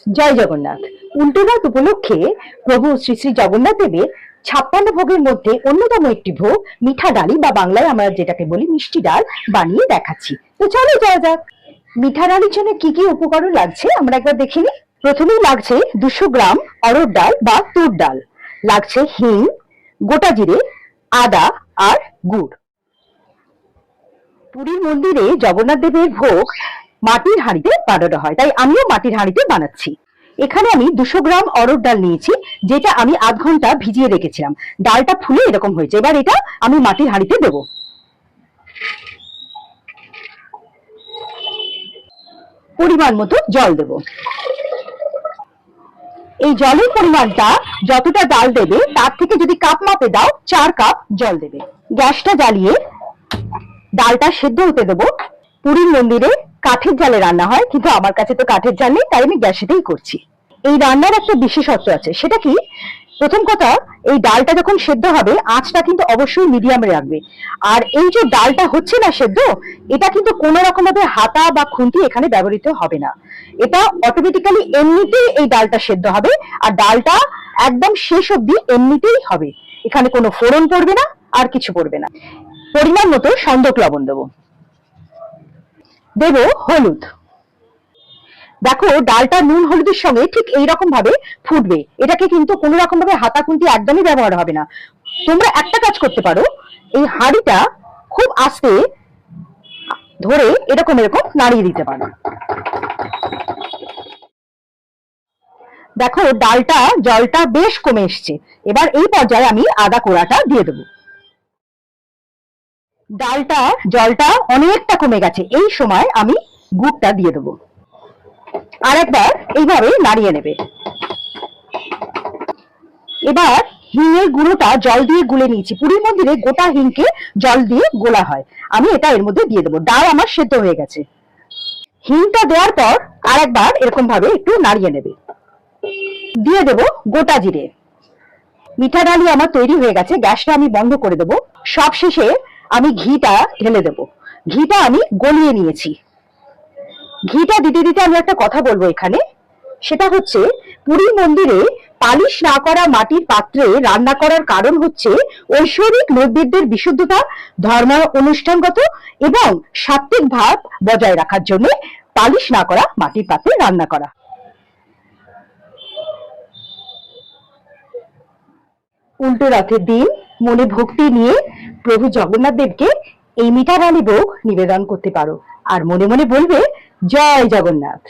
জয় জগন্নাথ। উল্টো রথ উপলক্ষে প্রভু শ্রী শ্রী জগন্নাথ দেবের 56 ভোগের মধ্যে অন্যতম একটি ভোগ মিঠা ডালি বা বাংলায় আমরা যেটাকে বলি মিষ্টি ডাল বানিয়ে দেখাচ্ছি। তো চলো যাওয়া যাক। মিঠা ডালির জন্য কি কি উপকরণ লাগছে আমরা একবার দেখে নিই। প্রথমেই লাগছে 200 গ্রাম অরহর ডাল বা তুর ডাল, লাগছে হিং, গোটা জিরে, আদা আর গুড়। পুরীর মন্দিরে জগন্নাথ দেবের ভোগ মাটির হাঁড়িতে বানানো হয়, তাই আমিও মাটির হাঁড়িতে বানাচ্ছি। এখানে আমি 200 গ্রাম অরহর ডাল নিয়েছি, যেটা আমি আধ ঘন্টা ভিজিয়ে রেখেছিলাম। ডালটা ফুলে এরকম হয়েছে। এবার এটা আমি মাটির হাঁড়িতে দেব। পরিমাণ মতো জল দেব। এই জলের পরিমাণটা যতটা ডাল দেবে তার থেকে যদি কাপ মাপে দাও 4 কাপ জল দেবে। গ্যাসটা জ্বালিয়ে ডালটা সেদ্ধ হতে দেবো। পুরীর মন্দিরে কাঠের জালে রান্না হয়, কিন্তু আমার কাছে তো কাঠের জাল নেই, তাই আমি গ্যাসেতেই করছি। এই রান্নার একটা বিশেষত্ব আছে, সেটা কি? প্রথম কথা, এই ডালটা যখন সেদ্ধ হবে আঁচটা কিন্তু অবশ্যই মিডিয়ামে রাখবে। আর এই যে ডালটা হচ্ছে না সেদ্ধ, এটা কিন্তু কোনো রকম ভাবে হাতা বা খুন্তি এখানে ব্যবহৃত হবে না। এটা অটোমেটিক্যালি এমনিতেই এই ডালটা সেদ্ধ হবে, আর ডালটা একদম শেষ অবধি এমনিতেই হবে। এখানে কোনো ফোড়ন পড়বে না, আর কিছু পড়বে না। পরিমাণ মতো সন্দক লবণ দেবো। দেব হলুদ। দেখো ডালটা নুন হলুদের সঙ্গে ঠিক এইরকম ভাবে ফুটবে। এটাকে কিন্তু কোনো রকম ভাবে হাতা খুন্তি একদমই ব্যবহার হবে না। তোমরা একটা কাজ করতে পারো, এই হাঁড়িটা খুব আস্তে ধরে এরকম এরকম নাড়িয়ে দিতে পারো। দেখো ডালটা জলটা বেশ কমে এসছে। এবার এই পর্যায়ে আমি আদা কোড়াটা দিয়ে দেবো। ডালটা জলটা অনেকটা কমে গেছে, এই সময় আমি গুড়টা দিয়ে দেবো। আর একবার এইভাবে নাড়িয়ে নেবে। এবার হিঙের গুঁড়োটা জল দিয়ে গুলে নিয়েছি। পুরীর মন্দিরে গোটা হিংকে জল দিয়ে গোলা হয়, আমি এটা এর মধ্যে দিয়ে দেবো। ডাল আমার সেদ্ধ হয়ে গেছে। হিংটা দেওয়ার পর আর একবার এরকম ভাবে একটু নাড়িয়ে নেবে। দিয়ে দেবো গোটা জিরে। মিঠা ডালি আমার তৈরি হয়ে গেছে। গ্যাসটা আমি বন্ধ করে দেবো। সব শেষে আমি ঘিটা ঢেলে দেবো। ঘিটা আমি গলিয়ে নিয়েছি। ঘিটা দিতে দিতে আমি একটা কথা বলবো এখানে, সেটা হচ্ছে পুরীর মন্দিরে পালিশ না করা মাটির পাত্রে রান্না করার কারণ হচ্ছে ঐশ্বরিক নৈবেদ্যের বিশুদ্ধতা, ধর্ম অনুষ্ঠানগত এবং সাত্ত্বিক ভাব বজায় রাখার জন্য পালিশ না করা মাটির পাত্রে রান্না করা। উল্টো রথের দিন মনে ভক্তি নিয়ে প্রভু জগন্নাথ দেবকে এই মিঠা ডালি ভোগ নিবেদন করতে পারো, আর মনে মনে বলবে জয় জগন্নাথ।